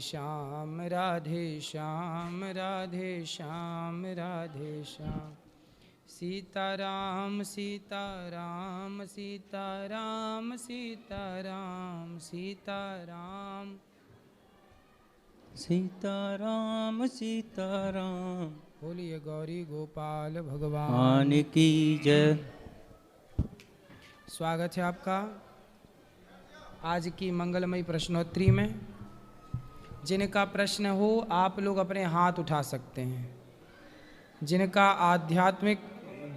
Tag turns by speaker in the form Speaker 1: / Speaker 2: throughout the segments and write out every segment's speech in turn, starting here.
Speaker 1: श्याम राधे श्याम राधे श्याम राधे श्याम। सीताराम सीताराम सीताराम सीताराम सीताराम
Speaker 2: सीताराम सीताराम।
Speaker 1: बोलिए गौरी गोपाल भगवान
Speaker 2: की जय।
Speaker 1: स्वागत है आपका आज की मंगलमयी प्रश्नोत्तरी में। जिनका प्रश्न हो आप लोग अपने हाथ उठा सकते हैं। जिनका आध्यात्मिक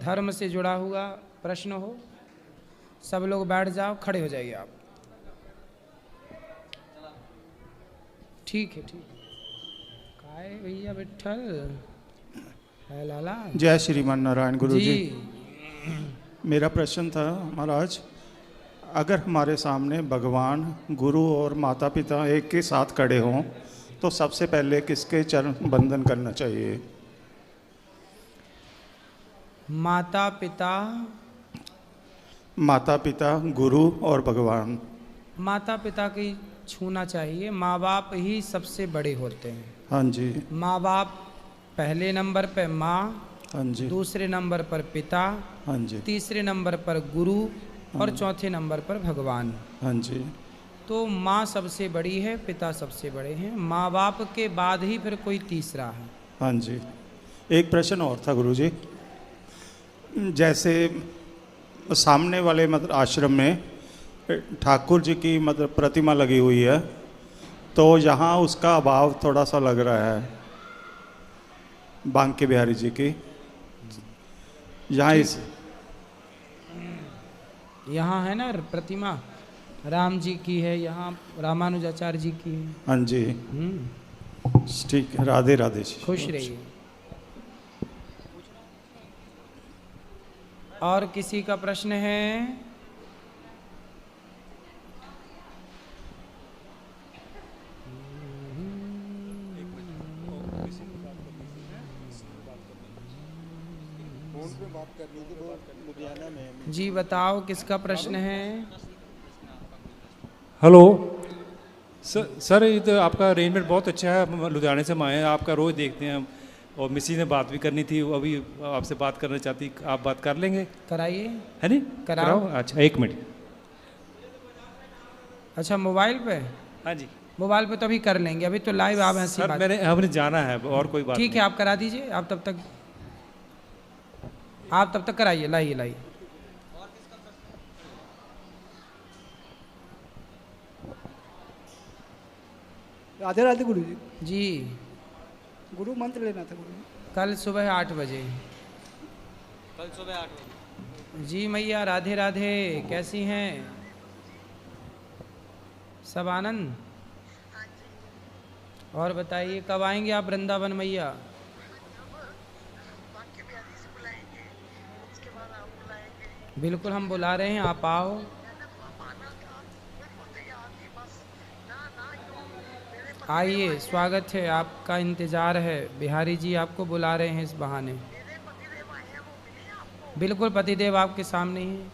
Speaker 1: धर्म से जुड़ा हुआ प्रश्न हो सब लोग बैठ जाओ, खड़े हो जाइए आप। ठीक है ठीक है। काय भैया विठल है लाला।
Speaker 3: जय श्रीमान नारायण गुरु जी। मेरा प्रश्न था महाराज, अगर हमारे सामने भगवान, गुरु और माता पिता एक के साथ खड़े हों तो सबसे पहले किसके चरण बंदन करना चाहिए?
Speaker 1: माता पिता।
Speaker 3: माता पिता, गुरु और भगवान।
Speaker 1: माता पिता की छूना चाहिए। माँ बाप ही सबसे बड़े होते हैं।
Speaker 3: हाँ जी।
Speaker 1: माँ बाप पहले नंबर पर माँ,
Speaker 3: हाँ जी।
Speaker 1: दूसरे नंबर पर पिता,
Speaker 3: हाँ जी।
Speaker 1: तीसरे नंबर पर गुरु और चौथे नंबर पर भगवान।
Speaker 3: हाँ जी।
Speaker 1: तो माँ सबसे बड़ी है, पिता सबसे बड़े हैं, माँ बाप के बाद ही फिर कोई तीसरा है।
Speaker 3: हाँ जी। एक प्रश्न और था गुरु जी, जैसे सामने वाले मतलब आश्रम में ठाकुर जी की मतलब प्रतिमा लगी हुई है, तो यहाँ उसका अभाव थोड़ा सा लग रहा है, बांके बिहारी जी की।
Speaker 1: यहाँ है ना प्रतिमा, राम जी की है, यहाँ रामानुजाचार्य जी की है।
Speaker 3: हाँ जी। ठीक है, राधे राधे जी।
Speaker 1: खुश रहिए। और किसी का प्रश्न है? जी बताओ किसका प्रश्न है?
Speaker 4: हेलो सर, ये तो आपका अरेंजमेंट बहुत अच्छा है। हम लुधियाने से हम आए हैं, आपका रोज़ देखते हैं और मिसी ने बात भी करनी थी, अभी आपसे बात करना चाहती, आप बात कर लेंगे?
Speaker 1: कराइए।
Speaker 4: है नहीं?
Speaker 1: कराओ।
Speaker 4: अच्छा एक मिनट।
Speaker 1: अच्छा मोबाइल पे?
Speaker 4: हाँ जी
Speaker 1: मोबाइल पे तो अभी कर लेंगे, अभी तो लाइव आप ऐसी
Speaker 4: सर,
Speaker 1: बात।
Speaker 4: हमने जाना है और कोई बात
Speaker 1: ठीक है आप करा दीजिए। आप तब तक कराइए। लाइए।
Speaker 5: राधे राधे गुरु जी।
Speaker 1: जी
Speaker 5: गुरु मंत्र लेना था गुरु जी।
Speaker 1: कल सुबह 8 बजे।
Speaker 2: कल सुबह 8 बजे।
Speaker 1: जी मैया राधे राधे, कैसी हैं? सब आनंद? और बताइए कब आएंगे आप वृंदावन मैया? बिल्कुल हम बुला रहे हैं, आप आओ। आइए, स्वागत है, आपका इंतज़ार है। बिहारी जी आपको बुला रहे हैं इस बहाने। बिल्कुल पतिदेव आपके सामने ही हैं।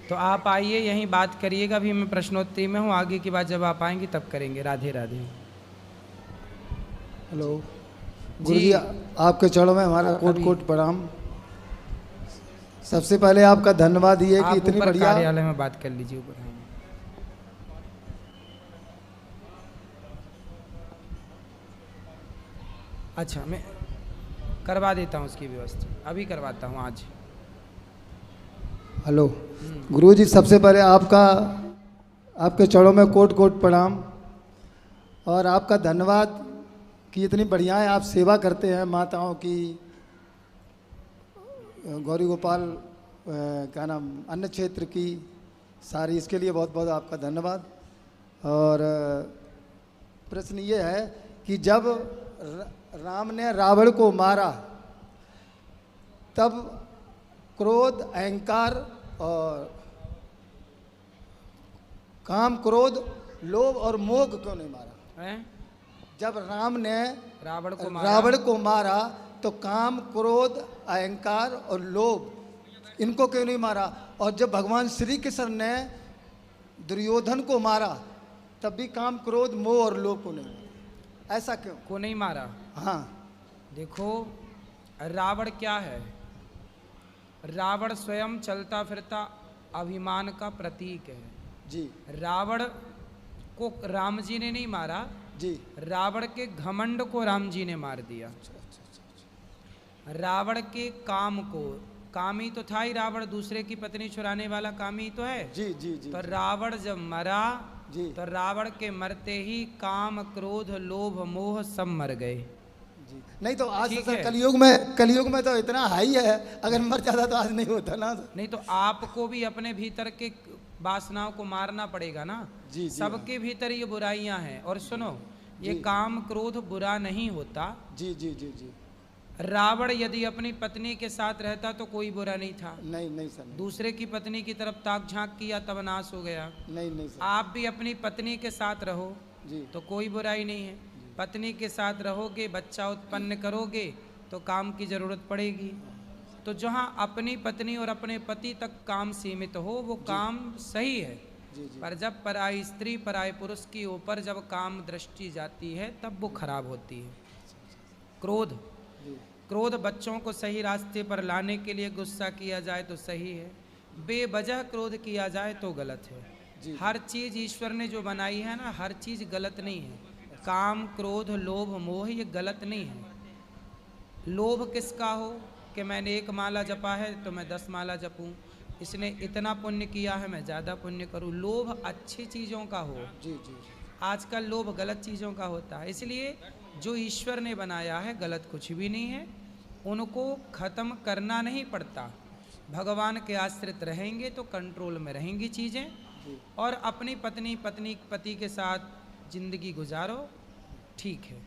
Speaker 1: तो आप आइए, यहीं बात करिएगा। अभी मैं प्रश्नोत्तरी में हूँ, आगे की बात जब आप आएंगे तब करेंगे। राधे राधे।
Speaker 5: हेलो गुरु जी, आपके चरणों में हमारा कोट कोट प्रणाम। सबसे पहले आपका धन्यवाद ये कि इतनी बढ़िया
Speaker 1: कार्यालय में बात कर लीजिए ऊपर। अच्छा मैं करवा देता हूँ उसकी व्यवस्था, अभी करवाता हूँ आज।
Speaker 5: हेलो गुरु जी, सबसे पहले आपके चरणों में कोट कोट प्रणाम और आपका धन्यवाद कि इतनी बढ़िया है आप सेवा करते हैं माताओं की। गौरी गोपाल क्या नाम अन्य क्षेत्र की सारी, इसके लिए बहुत बहुत आपका धन्यवाद। और प्रश्न ये है कि जब राम ने रावण को मारा तब क्रोध, अहंकार और काम, क्रोध, लोभ और मोह क्यों नहीं मारा? जब राम ने
Speaker 1: रावण
Speaker 5: को मारा तो काम, क्रोध, अहंकार और लोभ इनको क्यों नहीं मारा? और जब भगवान श्री कृष्ण ने दुर्योधन को मारा तब भी काम, क्रोध, मोह और लोभ को नहीं, ऐसा क्यों?
Speaker 1: को नहीं मारा?
Speaker 5: हाँ,
Speaker 1: देखो रावण क्या है? रावण स्वयं चलता फिरता अभिमान का प्रतीक है
Speaker 5: जी
Speaker 1: रावण को राम जी ने नहीं मारा
Speaker 5: जी।
Speaker 1: रावण के घमंड को राम जी ने मार दिया। रावण के काम को, कामी तो था ही रावण, दूसरे की पत्नी चुराने वाला कामी तो है
Speaker 5: जी जी जी।
Speaker 1: तो रावण जब मरा
Speaker 5: जी
Speaker 1: तो रावण के मरते ही काम, क्रोध, लोभ, मोह सब मर गए।
Speaker 5: जी। नहीं तो आज
Speaker 1: ठीक
Speaker 5: सर
Speaker 1: है।
Speaker 5: कलयुग में तो इतना हाई है, अगर मर जाता तो आज नहीं होता ना।
Speaker 1: नहीं तो आपको भी अपने भीतर के वासनाओं को मारना पड़ेगा ना।
Speaker 5: जी, जी,
Speaker 1: सबके भीतर ये बुराइयां हैं। और सुनो, ये
Speaker 5: जी।
Speaker 1: काम, क्रोध बुरा नहीं होता।
Speaker 5: जी जी जी जी।
Speaker 1: रावण यदि अपनी पत्नी के साथ रहता तो कोई बुरा नहीं था।
Speaker 5: नहीं नहीं सर, नहीं।
Speaker 1: दूसरे की पत्नी की तरफ ताक झांक किया तब नाश हो गया।
Speaker 5: नहीं नहीं सर।
Speaker 1: आप भी अपनी पत्नी के साथ रहो
Speaker 5: जी
Speaker 1: तो कोई बुराई नहीं है। पत्नी के साथ रहोगे, बच्चा उत्पन्न करोगे तो काम की जरूरत पड़ेगी। तो जहाँ अपनी पत्नी और अपने पति तक काम सीमित हो वो काम सही है।
Speaker 5: जी जी।
Speaker 1: पर जब पराई स्त्री, पराई पुरुष की ऊपर जब काम दृष्टि जाती है तब वो खराब होती है। क्रोध,
Speaker 5: जी
Speaker 1: क्रोध बच्चों को सही रास्ते पर लाने के लिए गुस्सा किया जाए तो सही है, बेवजह क्रोध किया जाए तो गलत है।
Speaker 5: जी।
Speaker 1: हर चीज़ ईश्वर ने जो बनाई है ना, हर चीज़ गलत नहीं है। काम, क्रोध, लोभ, मोह ये गलत नहीं है। लोभ किसका हो कि मैंने 1 माला जपा है तो मैं 10 माला जपूं, इसने इतना पुण्य किया है मैं ज़्यादा पुण्य करूं। लोभ अच्छी चीज़ों का हो।
Speaker 5: जी जी।
Speaker 1: आजकल लोभ गलत चीज़ों का होता है। इसलिए जो ईश्वर ने बनाया है गलत कुछ भी नहीं है, उनको ख़त्म करना नहीं पड़ता। भगवान के आश्रित रहेंगे तो कंट्रोल में रहेंगी चीज़ें। और अपनी पत्नी पति के साथ जिंदगी गुजारो, ठीक है।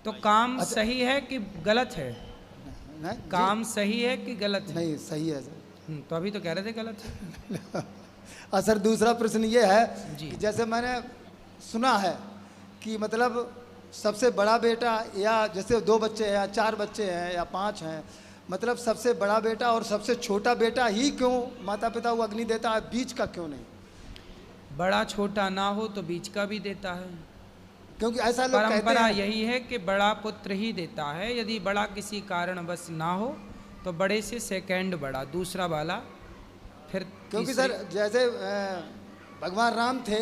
Speaker 1: तो काम सही है कि गलत है?
Speaker 5: नहीं,
Speaker 1: काम सही है कि गलत है?
Speaker 5: नहीं सही है सर।
Speaker 1: तो अभी तो कह रहे थे गलत है।
Speaker 5: और सर दूसरा प्रश्न ये है
Speaker 1: जी।
Speaker 5: कि जैसे मैंने सुना है कि मतलब सबसे बड़ा बेटा, या जैसे 2 बच्चे हैं या 4 बच्चे हैं या 5 हैं, मतलब सबसे बड़ा बेटा और सबसे छोटा बेटा ही क्यों माता पिता को अग्नि देता है, बीच का क्यों नहीं?
Speaker 1: बड़ा छोटा ना हो तो बीच का भी देता है।
Speaker 5: क्योंकि ऐसा लोग कहते
Speaker 1: परंपरा
Speaker 5: हैं।
Speaker 1: यही है कि बड़ा पुत्र ही देता है। यदि बड़ा किसी कारण बस ना हो तो बड़े से सेकंड बड़ा, दूसरा वाला, फिर
Speaker 5: क्योंकि
Speaker 1: तीसरे-
Speaker 5: सर जैसे भगवान राम थे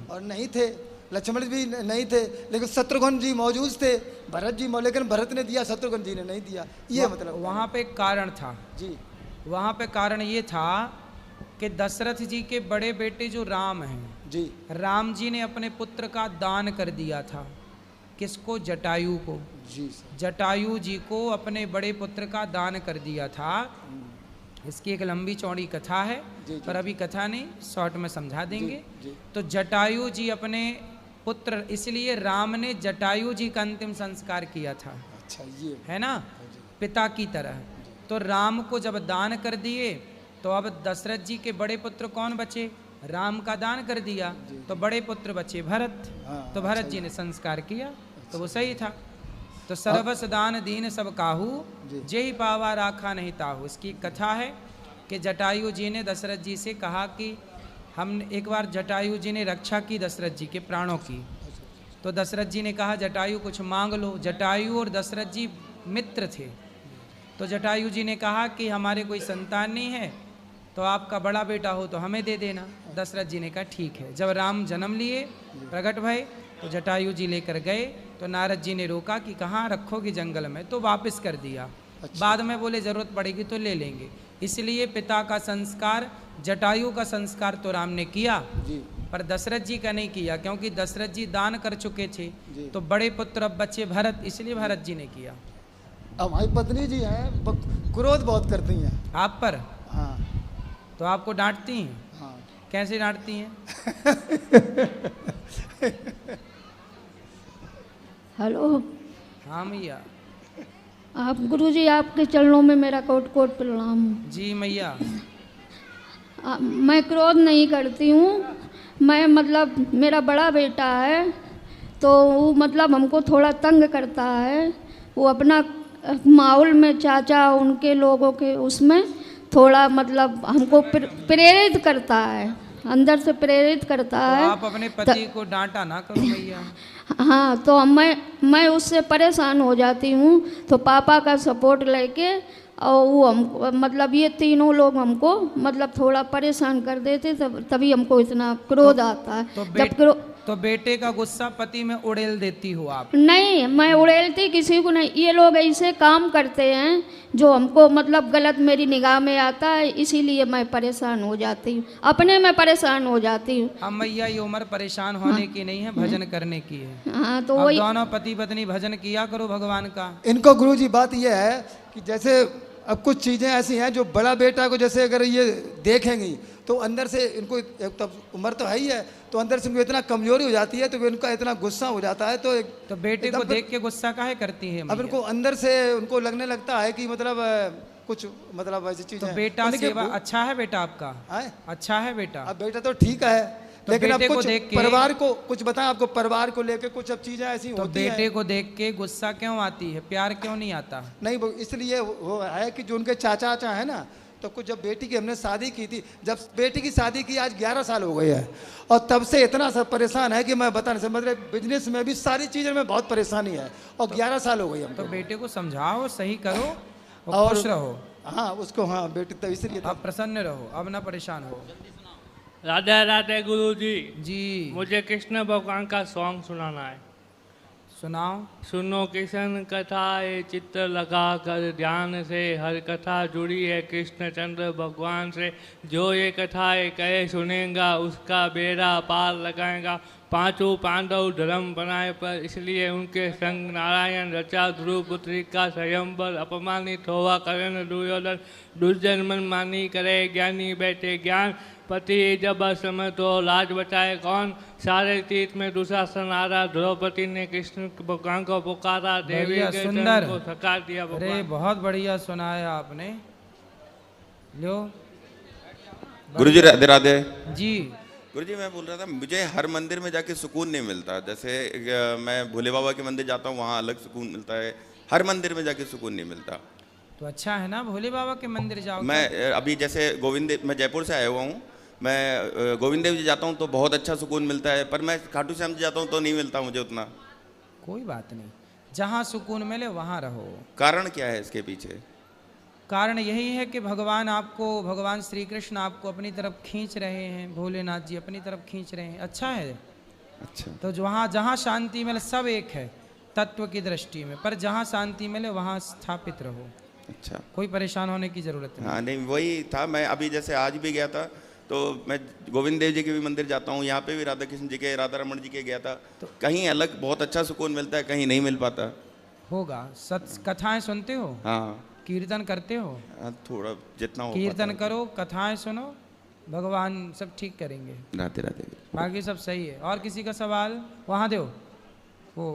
Speaker 5: और नहीं थे, लक्ष्मण भी नहीं थे, लेकिन शत्रुघ्न जी मौजूद थे, भरत जी, लेकिन भरत ने दिया, शत्रुघ्न जी ने नहीं दिया। ये मतलब
Speaker 1: वहाँ पे एक कारण था।
Speaker 5: जी
Speaker 1: वहाँ पे कारण ये था कि दशरथ जी के बड़े बेटे जो राम हैं,
Speaker 5: जी
Speaker 1: राम जी ने अपने पुत्र का दान कर दिया था। किसको? जटायु को।
Speaker 5: जी सर।
Speaker 1: जटायु जी को अपने बड़े पुत्र का दान कर दिया था। इसकी एक लंबी चौड़ी कथा है,
Speaker 5: जी, जी,
Speaker 1: पर अभी कथा नहीं, शॉर्ट में समझा देंगे।
Speaker 5: जी।
Speaker 1: तो जटायु जी अपने पुत्र, इसलिए राम ने जटायु जी का अंतिम संस्कार किया था,
Speaker 5: अच्छा ये
Speaker 1: है ना, पिता की तरह। तो राम को जब दान कर दिए तो अब दशरथ जी के बड़े पुत्र कौन बचे? राम का दान कर दिया तो बड़े पुत्र बचे भरत।
Speaker 5: हाँ,
Speaker 1: तो भरत जी ने संस्कार किया तो वो सही था। तो सर्वस दान दीन सब काहू,
Speaker 5: जी।
Speaker 1: जेहि पावा राखा नहीं ताहू। इसकी कथा है कि जटायु जी ने दशरथ जी से कहा कि हम, एक बार जटायु जी ने रक्षा की दशरथ जी के प्राणों की। तो दशरथ जी ने कहा जटायु कुछ मांग लो। जटायु और दशरथ जी मित्र थे। तो जटायु जी ने कहा कि हमारे कोई संतान नहीं है तो आपका बड़ा बेटा हो तो हमें दे देना। दशरथ जी ने कहा ठीक है। जब राम जन्म लिए, प्रकट भय, तो जटायु जी लेकर गए तो नारद जी ने रोका कि कहाँ रखोगे जंगल में, तो वापस कर दिया। बाद में बोले जरूरत पड़ेगी तो ले लेंगे। इसलिए पिता का संस्कार, जटायु का संस्कार तो राम ने किया,
Speaker 5: जी
Speaker 1: पर दशरथ जी का नहीं किया, क्योंकि दशरथ जी दान कर चुके थे।
Speaker 5: जी।
Speaker 1: तो बड़े पुत्र अब बच्चे भरत, इसलिए भरत जी ने किया।
Speaker 5: अब हमारी पत्नी जी हैं, क्रोध बहुत करती हैं।
Speaker 1: आप पर
Speaker 5: हाँ
Speaker 1: तो आपको डांटती हैं?
Speaker 5: हाँ।
Speaker 1: कैसे डांटती हैं?
Speaker 6: हेलो,
Speaker 1: हाँ मैया।
Speaker 6: आप गुरुजी, आपके चरणों में मेरा कोट कोट प्रणाम।
Speaker 1: जी मैया।
Speaker 6: मैं क्रोध नहीं करती हूँ। मैं मतलब मेरा बड़ा बेटा है तो वो मतलब हमको थोड़ा तंग करता है। वो अपना माहौल में चाचा उनके लोगों के उसमें थोड़ा मतलब हमको प्रेरित करता है, अंदर से प्रेरित करता है।
Speaker 1: आप अपने पति को डांटा ना करो भैया।
Speaker 6: हाँ, तो मैं उससे परेशान हो जाती हूँ, तो पापा का सपोर्ट लेके और वो हम मतलब ये तीनों लोग हमको मतलब थोड़ा परेशान कर देते, तभी हमको इतना क्रोध आता है।
Speaker 1: तो बेटे का गुस्सा पति में उड़ेल देती हो आप?
Speaker 6: नहीं, मैं उड़ेलती किसी को नहीं। ये लोग ऐसे काम करते हैं जो हमको मतलब गलत मेरी निगाह में आता है, इसीलिए मैं परेशान हो जाती हूँ, अपने में परेशान हो जाती हूँ।
Speaker 1: अब मैया ये उम्र परेशान होने की नहीं है, भजन करने की है।
Speaker 6: हाँ, तो
Speaker 1: अब
Speaker 6: वही
Speaker 1: दोनों पति पत्नी भजन किया करो भगवान का।
Speaker 5: इनको गुरुजी बात यह है कि जैसे अब कुछ चीज़ें ऐसी हैं जो बड़ा बेटा को जैसे अगर ये देखेंगी तो अंदर से इनको तब उम्र तो है ही है, तो अंदर से इनको इतना कमजोरी हो जाती है, तो इनका इतना गुस्सा हो जाता है। तो
Speaker 1: बेटे को देख के गुस्सा काहे करती है
Speaker 5: अब इनको अंदर से उनको लगने लगता है कि मतलब कुछ मतलब ऐसी चीज़।
Speaker 1: तो बेटा सेवा अच्छा है बेटा आपका? अच्छा है बेटा?
Speaker 5: अब बेटा तो ठीक है,
Speaker 1: तो
Speaker 5: लेकिन अब
Speaker 1: बेटे को
Speaker 5: कुछ
Speaker 1: देख के
Speaker 5: परिवार को कुछ बताएं, आपको परिवार को लेके कुछ अब चीजें ऐसी
Speaker 1: तो
Speaker 5: होती हैं।
Speaker 1: बेटे को देख के गुस्सा क्यों आती है, प्यार क्यों नहीं आता?
Speaker 5: नहीं, वो इसलिए वो है कि जो उनके चाचा है ना, तो कुछ जब बेटी की हमने शादी की थी, जब बेटी की शादी की आज 11 साल हो गए हैं, और तब से इतना सा परेशान है कि मैं बता नहीं सकता। मतलब बिजनेस में भी सारी चीज़ों में बहुत परेशानी है, और 11 साल हो गई हमको।
Speaker 1: तो बेटे को समझाओ, सही करो और खुश रहो।
Speaker 5: हाँ उसको, हाँ बेटी तो इसलिए
Speaker 1: अब प्रसन्न रहो, अब ना परेशान हो।
Speaker 7: राधे राधे गुरुजी
Speaker 1: जी,
Speaker 7: मुझे कृष्ण भगवान का सॉन्ग सुनाना है।
Speaker 1: सुनाओ।
Speaker 7: सुनो कृष्ण कथा ये चित्र लगा कर ध्यान से, हर कथा जुड़ी है कृष्ण चंद्र भगवान से। जो ये कथा ये कहे सुनेगा उसका बेड़ा पार लगाएगा। पांचों पांडव धर्म बनाए पर इसलिए उनके संग नारायण रचा ध्रुव पुत्री का स्वयंवर। अपमानित होवा करण दुर्योधन, दुर्जन मन मानी करे ज्ञानी बैठे ज्ञान। पति जब समय तो लाज बचाए कौन, सारे तीर्थ में दुशासन आ रहा। द्रौपदी ने कृष्ण भगवान को पुकारा, देवी के
Speaker 1: सुंदर
Speaker 7: को सकार दिया भगवान।
Speaker 1: अरे बहुत बढ़िया सुनाया आपने। लो
Speaker 8: गुरुजी राधे राधे
Speaker 1: जी।
Speaker 8: गुरुजी मैं बोल रहा था, मुझे हर मंदिर में जाके सुकून नहीं मिलता। जैसे मैं भोले बाबा के मंदिर जाता हूँ, वहाँ अलग सुकून मिलता है, हर मंदिर में जाके सुकून नहीं मिलता।
Speaker 1: तो अच्छा है ना, भोले बाबा के मंदिर जाओ।
Speaker 8: मैं अभी जैसे मैं जयपुर से आया हुआ हूँ, मैं गोविंद देव जी जाता हूँ तो बहुत अच्छा सुकून मिलता है, पर मैं खाटू श्याम जी जाता हूँ तो नहीं मिलता मुझे उतना।
Speaker 1: कोई बात नहीं, जहाँ सुकून मिले वहाँ रहो।
Speaker 8: कारण क्या है इसके पीछे?
Speaker 1: कारण यही है कि भगवान श्री कृष्ण आपको अपनी तरफ खींच रहे हैं, भोलेनाथ जी अपनी तरफ खींच रहे हैं। अच्छा है।
Speaker 8: अच्छा,
Speaker 1: तो जहाँ शांति मिले, सब एक है तत्व की दृष्टि में, पर जहाँ शांति मिले वहाँ स्थापित रहो।
Speaker 8: अच्छा,
Speaker 1: कोई परेशान होने की जरूरत नहीं।
Speaker 8: हाँ नहीं, वही था। मैं अभी जैसे आज भी गया था, तो मैं गोविंद देव जी के भी मंदिर जाता हूँ, यहाँ पे भी राधा कृष्ण जी के, राधा रमन जी के गया था, तो कहीं अलग बहुत अच्छा सुकून मिलता है, कहीं नहीं मिल पाता।
Speaker 1: होगा। कथाएं सुनते हो?
Speaker 8: हाँ,
Speaker 1: कीर्तन करते हो?
Speaker 8: थोड़ा जितना हो
Speaker 1: कीर्तन करो, कथाएं सुनो, भगवान सब ठीक करेंगे।
Speaker 8: राधे राधे।
Speaker 1: बाकी सब सही है। और किसी का सवाल वहाँ दो। वो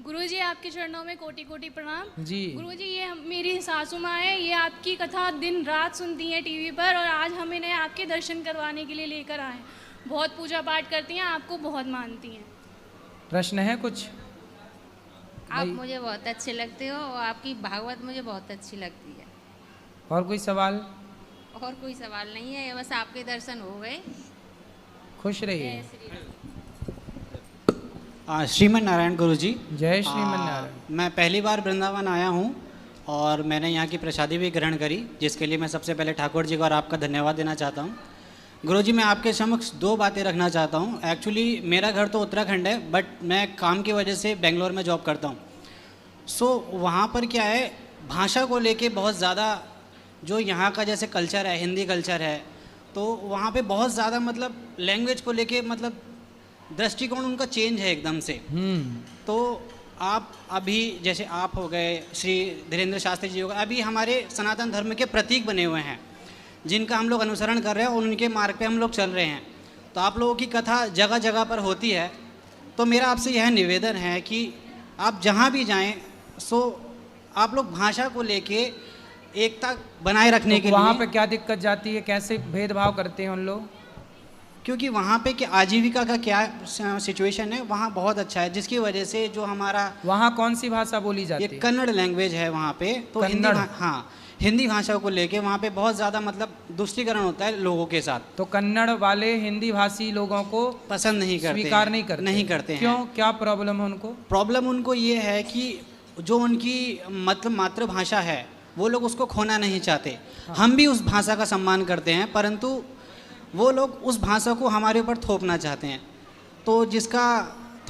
Speaker 9: गुरुजी आपके चरणों में कोटि कोटि प्रणाम।
Speaker 1: जी।
Speaker 9: गुरुजी ये मेरी सासू माँ है, ये आपकी कथा दिन रात सुनती हैं टीवी पर, और आज हम इन्हें आपके दर्शन करवाने के लिए लेकर आए। बहुत पूजा पाठ करती हैं, आपको बहुत मानती हैं।
Speaker 1: प्रश्न है कुछ?
Speaker 10: आप मुझे बहुत अच्छे लगते हो और आपकी भागवत मुझे बहुत अच्छी लगती है।
Speaker 1: और कोई सवाल?
Speaker 10: और कोई सवाल नहीं है, बस आपके दर्शन हो गए।
Speaker 1: खुश रहिए।
Speaker 11: श्रीमन नारायण गुरुजी।
Speaker 1: जय श्रीमन नारायण।
Speaker 11: मैं पहली बार वृंदावन आया हूँ और मैंने यहाँ की प्रसादी भी ग्रहण करी, जिसके लिए मैं सबसे पहले ठाकुर जी को और आपका धन्यवाद देना चाहता हूँ। गुरुजी मैं आपके समक्ष दो बातें रखना चाहता हूँ। एक्चुअली मेरा घर तो उत्तराखंड है, बट मैं काम की वजह से बेंगलोर में जॉब करता हूँ। सो वहाँ पर क्या है, भाषा को लेके बहुत ज़्यादा जो यहाँ का जैसे कल्चर है, हिंदी कल्चर है, तो वहाँ पे बहुत ज़्यादा मतलब लैंग्वेज को लेके मतलब दृष्टिकोण उनका चेंज है एकदम से। तो आप अभी जैसे आप हो गए, श्री धीरेन्द्र शास्त्री जी हो गए, अभी हमारे सनातन धर्म के प्रतीक बने हुए हैं, जिनका हम लोग अनुसरण कर रहे हैं और उनके मार्ग पे हम लोग चल रहे हैं। तो आप लोगों की कथा जगह जगह पर होती है, तो मेरा आपसे यह निवेदन है कि आप जहाँ भी जाएं, सो आप लोग भाषा को लेके एकता बनाए रखने के
Speaker 1: वहाँ
Speaker 11: लिए।
Speaker 1: पे क्या दिक्कत जाती है, कैसे भेदभाव करते हैं उन लोग?
Speaker 11: क्योंकि वहाँ पे कि आजीविका का क्या सिचुएशन है, वहाँ बहुत अच्छा है, जिसकी वजह से जो हमारा
Speaker 1: वहाँ कौन सी भाषा बोली जाती
Speaker 11: ये
Speaker 1: है?
Speaker 11: कन्नड़ लैंग्वेज है वहाँ पे, तो
Speaker 1: कन्नड़?
Speaker 11: हाँ हिंदी भाषा को लेके वहाँ पे बहुत ज़्यादा मतलब दुष्टीकरण होता है लोगों के साथ।
Speaker 1: तो कन्नड़ वाले हिंदी भाषी लोगों को
Speaker 11: पसंद नहीं करते,
Speaker 1: स्वीकार नहीं करते?
Speaker 11: नहीं करते हैं।
Speaker 1: क्यों, क्या प्रॉब्लम है उनको?
Speaker 11: प्रॉब्लम उनको ये है कि जो उनकी मतलब मातृभाषा है वो लोग उसको खोना नहीं चाहते। हम भी उस भाषा का सम्मान करते हैं, परंतु वो लोग उस भाषा को हमारे ऊपर थोपना चाहते हैं, तो जिसका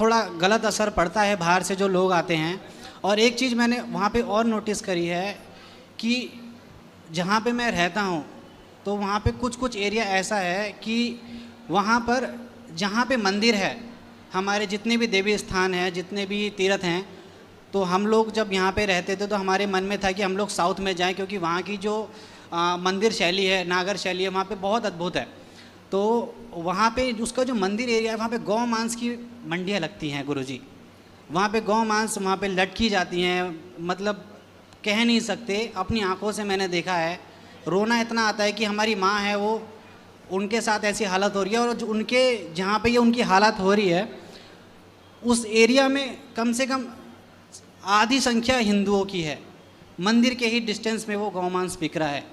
Speaker 11: थोड़ा गलत असर पड़ता है बाहर से जो लोग आते हैं। और एक चीज़ मैंने वहाँ पे और नोटिस करी है कि जहाँ पे मैं रहता हूँ तो वहाँ पे कुछ कुछ एरिया ऐसा है कि वहाँ पर जहाँ पे मंदिर है, हमारे जितने भी देवी स्थान हैं, जितने भी तीर्थ हैं, तो हम लोग जब यहाँ पे रहते थे तो हमारे मन में था कि हम लोग साउथ में जाएं, क्योंकि वहाँ की जो मंदिर शैली है, नागर शैली है, वहाँ पे बहुत अद्भुत है। तो वहाँ पे उसका जो मंदिर एरिया है वहाँ पे गौ मांस की मंडियाँ लगती हैं गुरुजी। वहाँ पे गौ मांस वहाँ पे लटकी जाती हैं, मतलब कह नहीं सकते, अपनी आंखों से मैंने देखा है। रोना इतना आता है कि हमारी माँ है वो, उनके साथ ऐसी हालत हो रही है, और जो उनके जहाँ पे ये उनकी हालत हो रही है उस एरिया में कम से कम आधी संख्या हिंदुओं की है। मंदिर के ही डिस्टेंस में वो गौ मांस बिक रहा है,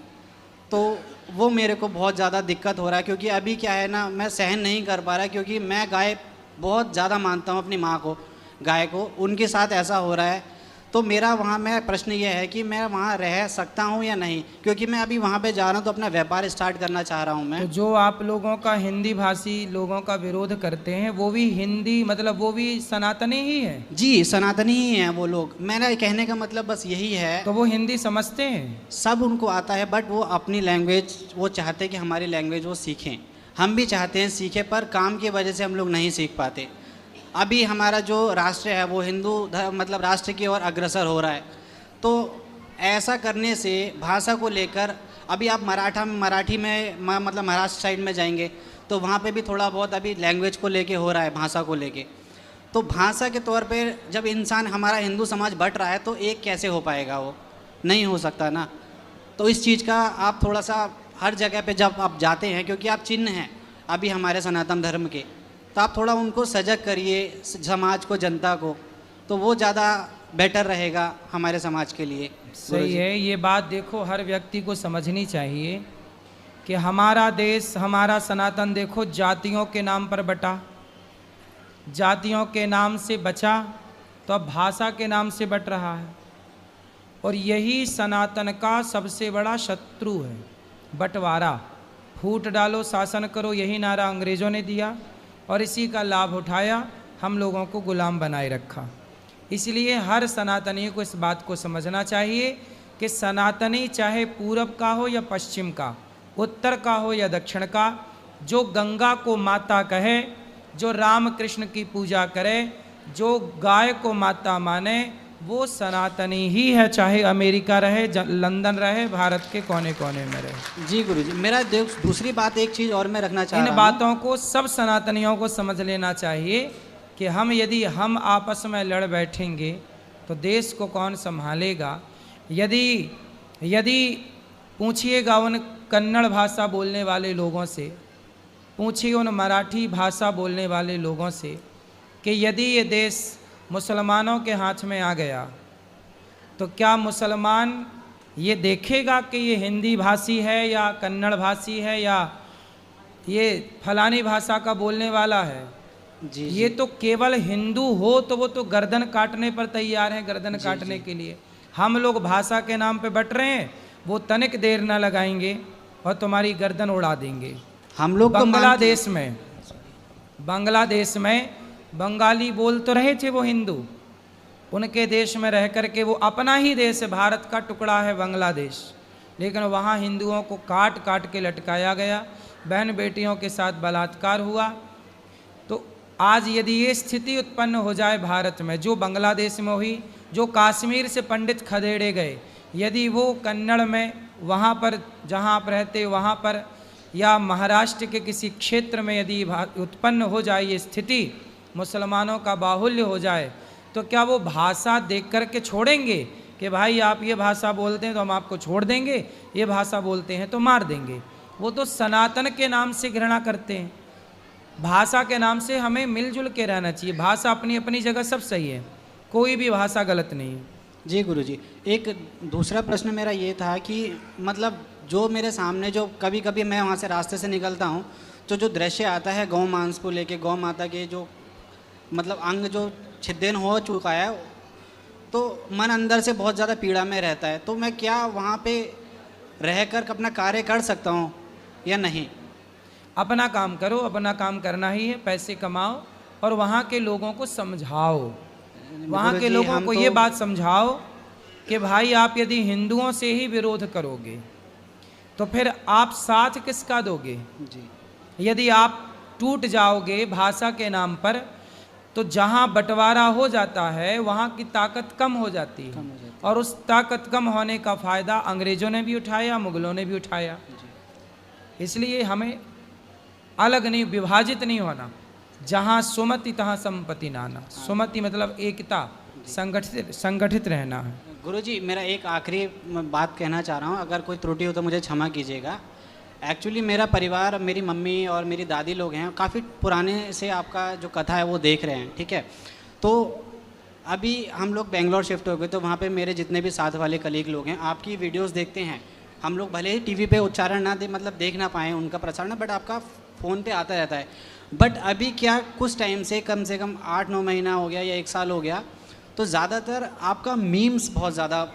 Speaker 11: तो वो मेरे को बहुत ज़्यादा दिक्कत हो रहा है। क्योंकि अभी क्या है ना, मैं सहन नहीं कर पा रहा, क्योंकि मैं गाय बहुत ज़्यादा मानता हूँ, अपनी माँ को, गाय को, उनके साथ ऐसा हो रहा है। तो मेरा वहाँ में प्रश्न ये है कि मैं वहाँ रह सकता हूँ या नहीं, क्योंकि मैं अभी वहाँ पे जा रहा हूँ तो अपना व्यापार स्टार्ट करना चाह रहा हूँ मैं।
Speaker 1: तो जो आप लोगों का हिंदी भाषी लोगों का विरोध करते हैं वो भी हिंदी, मतलब वो भी सनातनी ही है?
Speaker 11: जी, सनातनी ही हैं वो लोग। मेरा कहने का मतलब बस यही है।
Speaker 1: तो वो हिंदी समझते हैं?
Speaker 11: सब उनको आता है, बट वो अपनी लैंग्वेज वो चाहते हैं कि हमारी लैंग्वेज वो सीखें। हम भी चाहते हैं सीखें, पर काम की वजह से हम लोग नहीं सीख पाते। अभी हमारा जो राष्ट्र है वो हिंदू धर्म मतलब राष्ट्र की ओर अग्रसर हो रहा है, तो ऐसा करने से भाषा को लेकर अभी आप मराठी में मतलब महाराष्ट्र साइड में जाएंगे तो वहाँ पे भी थोड़ा बहुत अभी लैंग्वेज को लेके हो रहा है, भाषा को लेके। तो भाषा के तौर पे जब इंसान हमारा हिंदू समाज बट रहा है तो एक कैसे हो पाएगा, वो नहीं हो सकता ना। तो इस चीज़ का आप थोड़ा सा हर जगह पे जब आप जाते हैं, क्योंकि आप चिन्ह हैं अभी हमारे सनातन धर्म के, तो आप थोड़ा उनको सजग करिए, समाज को, जनता को, तो वो ज़्यादा बेटर रहेगा हमारे समाज के लिए।
Speaker 1: सही है, ये बात देखो हर व्यक्ति को समझनी चाहिए कि हमारा देश, हमारा सनातन देखो जातियों के नाम पर बटा, जातियों के नाम से बचा, तो अब भाषा के नाम से बट रहा है। और यही सनातन का सबसे बड़ा शत्रु है, बंटवारा। फूट डालो, शासन करो, यही नारा अंग्रेज़ों ने दिया और इसी का लाभ उठाया, हम लोगों को गुलाम बनाए रखा। इसलिए हर सनातनी को इस बात को समझना चाहिए कि सनातनी चाहे पूरब का हो या पश्चिम का, उत्तर का हो या दक्षिण का, जो गंगा को माता कहे, जो राम कृष्ण की पूजा करे, जो गाय को माता माने, वो सनातनी ही है, चाहे अमेरिका रहे, लंदन रहे, भारत के कोने कोने में रहे।
Speaker 11: जी गुरुजी, मेरा दूसरी बात एक चीज़ और मैं रखना चाह रहा हूँ।
Speaker 1: इन बातों को सब सनातनियों को समझ लेना चाहिए कि यदि हम आपस में लड़ बैठेंगे तो देश को कौन संभालेगा। यदि पूछिएगा उन कन्नड़ भाषा बोलने वाले लोगों से, पूछिए उन मराठी भाषा बोलने वाले लोगों से कि यदि ये देश मुसलमानों के हाथ में आ गया तो क्या मुसलमान ये देखेगा कि ये हिंदी भाषी है या कन्नड़ भाषी है या ये फलानी भाषा का बोलने वाला है?
Speaker 11: जी,
Speaker 1: ये तो केवल हिंदू हो तो वो तो गर्दन काटने पर तैयार हैं, गर्दन काटने के लिए। हम लोग भाषा के नाम पे बट रहे हैं, वो तनिक देर ना लगाएंगे और तुम्हारी गर्दन उड़ा देंगे।
Speaker 11: हम लोग
Speaker 1: बांग्लादेश में बंगाली बोल तो रहे थे वो हिंदू, उनके देश में रह कर के, वो अपना ही देश है, भारत का टुकड़ा है बांग्लादेश, लेकिन वहाँ हिंदुओं को काट काट के लटकाया गया, बहन बेटियों के साथ बलात्कार हुआ। तो आज यदि ये स्थिति उत्पन्न हो जाए भारत में, जो बांग्लादेश में हुई, जो कश्मीर से पंडित खदेड़े गए, यदि वो कन्नड़ में वहाँ पर जहाँ आप रहते वहाँ पर या महाराष्ट्र के किसी क्षेत्र में यदि उत्पन्न हो जाए ये स्थिति, मुसलमानों का बाहुल्य हो जाए, तो क्या वो भाषा देख कर के छोड़ेंगे कि भाई आप ये भाषा बोलते हैं तो हम आपको छोड़ देंगे, ये भाषा बोलते हैं तो मार देंगे। वो तो सनातन के नाम से घृणा करते हैं। भाषा के नाम से हमें मिलजुल के रहना चाहिए। भाषा अपनी अपनी जगह सब सही है, कोई भी भाषा गलत नहीं है।
Speaker 11: जी गुरुजी, एक दूसरा प्रश्न मेरा ये था कि मतलब जो मेरे सामने जो कभी कभी मैं वहाँ से रास्ते से निकलता हूँ तो जो दृश्य आता है गौ मांस को लेके, गौ माता के जो मतलब अंग जो छिद्दन हो चुका है, तो मन अंदर से बहुत ज़्यादा पीड़ा में रहता है। तो मैं क्या वहाँ पे रहकर अपना कार्य कर सकता हूँ या नहीं?
Speaker 1: अपना काम करो, अपना काम करना ही है, पैसे कमाओ और वहाँ के लोगों को समझाओ। वहाँ के लोगों को ये बात समझाओ कि भाई आप यदि हिंदुओं से ही विरोध करोगे तो फिर आप साथ किसका दोगे?
Speaker 11: जी।
Speaker 1: यदि आप टूट जाओगे भाषा के नाम पर तो जहाँ बंटवारा हो जाता है वहाँ की ताकत कम हो जाती है, और उस ताकत कम होने का फ़ायदा अंग्रेज़ों ने भी उठाया, मुग़लों ने भी उठाया। इसलिए हमें अलग नहीं, विभाजित नहीं होना। जहाँ सुमति तहाँ संपत्ति नाना। सुमति मतलब एकता, संगठित रहना है।
Speaker 11: गुरुजी, मेरा एक आखिरी बात कहना चाह रहा हूँ, अगर कोई त्रुटि हो तो मुझे क्षमा कीजिएगा। एक्चुअली मेरा परिवार, मेरी मम्मी और मेरी दादी लोग हैं, काफ़ी पुराने से आपका जो कथा है वो देख रहे हैं, ठीक है। तो अभी हम लोग बेंगलोर शिफ्ट हो गए, तो वहाँ पे मेरे जितने भी साथ वाले कलीग लोग हैं आपकी वीडियोस देखते हैं। हम लोग भले ही टीवी पे उच्चारण ना दे, मतलब देख ना पाएँ उनका प्रसारण, बट आपका फ़ोन पे आता रहता है। बट अभी क्या कुछ टाइम से कम 8-9 महीना हो गया या 1 साल हो गया, तो ज़्यादातर आपका मीम्स बहुत ज़्यादा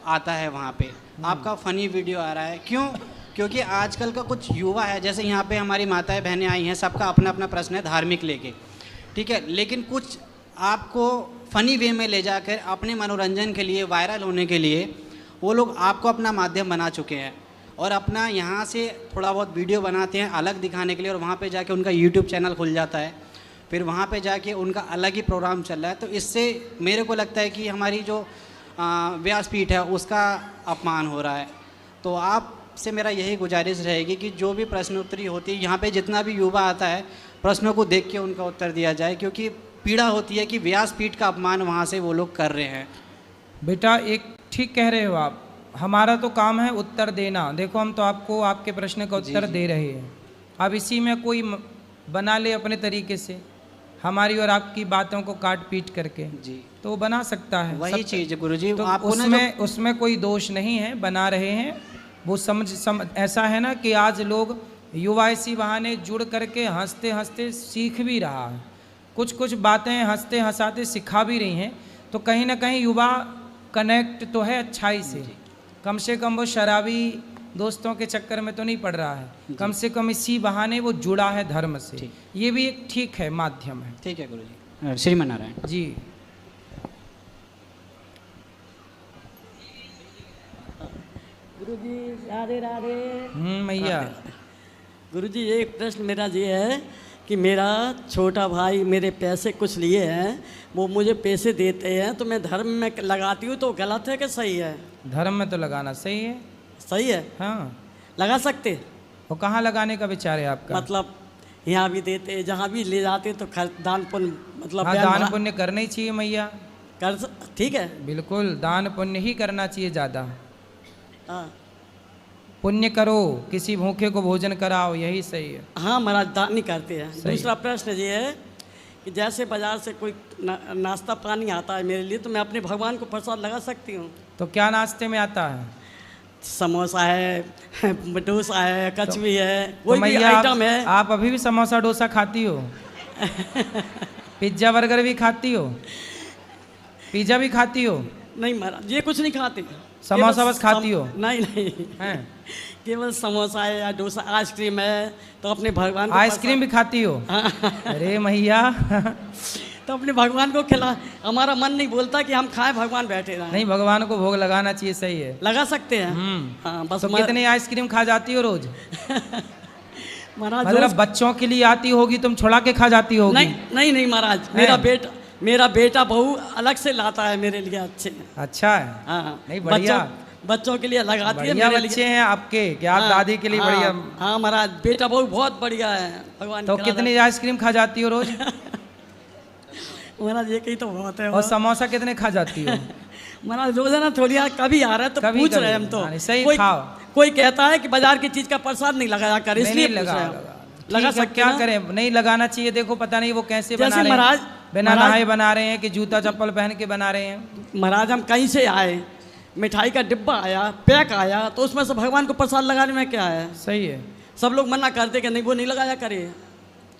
Speaker 11: आता है वहाँ पे, आपका फ़नी वीडियो आ रहा है। क्यों? क्योंकि आजकल का कुछ युवा है, जैसे यहाँ पे हमारी माताएं बहनें आई हैं, सबका अपना अपना प्रश्न है धार्मिक लेके, ठीक है, लेकिन कुछ आपको फ़नी वे में ले जाकर अपने मनोरंजन के लिए, वायरल होने के लिए वो लोग आपको अपना माध्यम बना चुके हैं और अपना यहाँ से थोड़ा बहुत वीडियो बनाते हैं अलग दिखाने के लिए, और वहाँ पे जाके उनका यूट्यूब चैनल खुल जाता है, फिर वहाँ पे जाके उनका अलग ही प्रोग्राम चल रहा है। तो इससे मेरे को लगता है कि हमारी जो व्यासपीठ है उसका अपमान हो रहा है। तो आप से मेरा यही गुजारिश रहेगी कि जो भी प्रश्नोत्तरी होती है यहाँ पे, जितना भी युवा आता है, प्रश्नों को देख के उनका उत्तर दिया जाए, क्योंकि पीड़ा होती है कि व्यासपीठ का अपमान वहाँ से वो लोग कर रहे हैं।
Speaker 1: बेटा एक ठीक कह रहे हो आप, हमारा तो काम है उत्तर देना। देखो हम तो आपको आपके प्रश्न का उत्तर दे रहे हैं, अब इसी में कोई बना ले अपने तरीके से हमारी और आपकी बातों को काट पीट करके, जी तो वो बना सकता है।
Speaker 11: वही चीज़ गुरुजी,
Speaker 1: तो
Speaker 11: आपको
Speaker 1: उसमें कोई दोष नहीं है, बना रहे हैं वो समझ ऐसा है ना कि आज लोग युवा इसी बहाने जुड़ करके हंसते हंसते सीख भी रहा है, कुछ बातें हंसते हंसाते सिखा भी रही हैं। तो कहीं ना कहीं युवा कनेक्ट तो है अच्छाई से, कम से कम वो शराबी दोस्तों के चक्कर में तो नहीं पड़ रहा है, कम से कम इसी बहाने वो जुड़ा है धर्म से। ये भी एक ठीक है माध्यम है।
Speaker 11: ठीक है गुरुजी। श्रीमन नारायण
Speaker 1: जी।
Speaker 12: गुरुजी राधे राधे।
Speaker 1: मैया।
Speaker 12: गुरुजी एक प्रश्न मेरा ये है कि मेरा छोटा भाई मेरे पैसे कुछ लिए हैं, वो मुझे पैसे देते हैं, तो मैं धर्म में लगाती हूँ, तो गलत है कि सही है?
Speaker 1: धर्म में तो लगाना सही है।
Speaker 12: सही है?
Speaker 1: हाँ
Speaker 12: लगा सकते।
Speaker 1: वो कहाँ लगाने का विचार है आपका?
Speaker 12: मतलब यहाँ भी देते, जहाँ भी ले जाते तो दान पुण्य, मतलब
Speaker 1: हाँ दान पुण्य करना ही चाहिए मैया।
Speaker 12: कर ठीक है,
Speaker 1: बिल्कुल दान पुण्य ही करना चाहिए ज़्यादा।
Speaker 12: हाँ
Speaker 1: पुण्य करो, किसी भूखे को भोजन कराओ, यही सही है।
Speaker 12: हाँ महाराज दान नहीं करते हैं। दूसरा प्रश्न ये है कि जैसे बाजार से कोई नाश्ता पानी आता है मेरे लिए, तो मैं अपने भगवान को प्रसाद लगा सकती हूँ?
Speaker 1: तो क्या नाश्ते में आता है?
Speaker 12: समोसा है, डोसा है, कचवी है,
Speaker 1: कोई
Speaker 12: भी आइटम है।
Speaker 1: आप अभी भी समोसा डोसा खाती हो? पिज्जा बर्गर भी खाती हो? पिज्जा भी खाती हो?
Speaker 12: नहीं महाराज ये कुछ नहीं खाती,
Speaker 1: समोसा बस खाती हो?
Speaker 12: नहीं नहीं केवल समोसा है या डोसा, आइसक्रीम है, तो अपने भगवान को
Speaker 1: आइसक्रीम भी खाती हो? अरे मैया
Speaker 12: तो अपने भगवान को खिला, हमारा मन नहीं बोलता कि हम खाएं, भगवान बैठे रहे।
Speaker 1: नहीं भगवान को भोग लगाना चाहिए, सही है,
Speaker 12: लगा सकते हैं।
Speaker 1: हाँ, बस तो कितनी आइसक्रीम खा जाती हो रोज?
Speaker 12: महाराज
Speaker 1: मतलब बच्चों के लिए आती होगी, तुम छुड़ा के खा जाती होगी?
Speaker 12: नहीं महाराज, मेरा बेटा बहू अलग से लाता है मेरे लिए अच्छे।
Speaker 1: अच्छा है।
Speaker 12: हाँ
Speaker 1: नहीं बढ़िया,
Speaker 12: बच्चों के लिए लगाती है।
Speaker 1: मेरे बच्चे हैं आपके क्या? दादी के लिए बढ़िया।
Speaker 12: हाँ महाराज बेटा बहू बहुत बढ़िया है, भगवान।
Speaker 1: तो कितनी आइसक्रीम खा जाती हो रोज?
Speaker 12: महाराज ये कहीं तो बहुत है।
Speaker 1: और समोसा कितने खा जाती हो?
Speaker 12: महाराज रोजाना थोड़ी यार कभी आ रहा है तो
Speaker 1: कभी
Speaker 12: पूछ
Speaker 1: कभी।
Speaker 12: रहे हैं हम तो।
Speaker 1: हाँ, सही
Speaker 12: कोई
Speaker 1: खाओ।
Speaker 12: कोई कहता है कि बाजार की चीज का प्रसाद नहीं लगाया कर, इसलिए
Speaker 1: नहीं
Speaker 12: पूछ
Speaker 1: लगा
Speaker 12: रहे हैं।
Speaker 1: लगा
Speaker 12: लगा
Speaker 1: ठीक है,
Speaker 12: सकते
Speaker 1: क्या
Speaker 12: ना?
Speaker 1: करें, नहीं लगाना चाहिए। देखो पता नहीं वो कैसे
Speaker 12: जैसे
Speaker 1: बना रहे
Speaker 12: महाराज-
Speaker 1: हैं, बिना
Speaker 12: महाराज-
Speaker 1: नहाए बना रहे हैं कि जूता चप्पल पहन के बना रहे हैं।
Speaker 12: महाराज हम कहीं से आए, मिठाई का डिब्बा आया, पैक आया, तो उसमें से भगवान को प्रसाद लगाने में क्या है?
Speaker 1: सही है,
Speaker 12: सब लोग मना करते कि नहीं वो नहीं लगाया करे।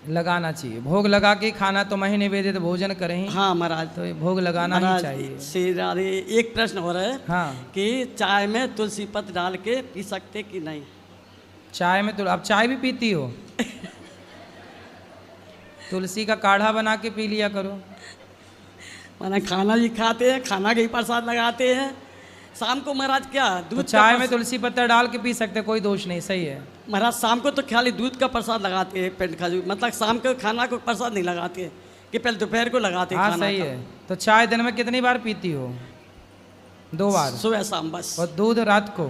Speaker 1: लगाना चाहिए। भोग लगा के खाना तो महीने वेदे तो भोजन करें ही।
Speaker 12: हाँ महाराज,
Speaker 1: तो भोग लगाना ही
Speaker 12: महाराज
Speaker 1: चाहिए।
Speaker 12: श्री राधे, एक प्रश्न हो रहा है
Speaker 1: हाँ,
Speaker 12: कि चाय में तुलसी पत्र डाल के पी सकते कि नहीं?
Speaker 1: चाय में तो अब चाय भी पीती हो? तुलसी का काढ़ा बना के पी लिया करो।
Speaker 12: माना खाना ही खाते हैं, खाना के ही प्रसाद लगाते हैं। शाम को महाराज क्या
Speaker 1: तो
Speaker 12: दूध
Speaker 1: चाय
Speaker 12: का
Speaker 1: में तुलसी पत्ता डाल के पी सकते, कोई दोष नहीं। सही है
Speaker 12: महाराज, शाम को तो खाली दूध का प्रसाद लगाते हैं, पेट खजूर, मतलब शाम को खाना को प्रसाद नहीं लगाते हैं, कि पहले दोपहर को लगाते हैं
Speaker 1: हाँ
Speaker 12: खाना
Speaker 1: सही
Speaker 12: का।
Speaker 1: है। तो चाय दिन में कितनी बार पीती हो? 2 बार,
Speaker 12: सुबह शाम बस।
Speaker 1: और दूध रात को?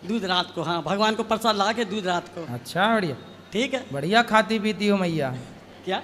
Speaker 12: दूध रात को, हाँ भगवान को प्रसाद लगा के दूध रात को।
Speaker 1: अच्छा बढ़िया,
Speaker 12: ठीक है,
Speaker 1: बढ़िया खाती पीती हो मैया।
Speaker 12: क्या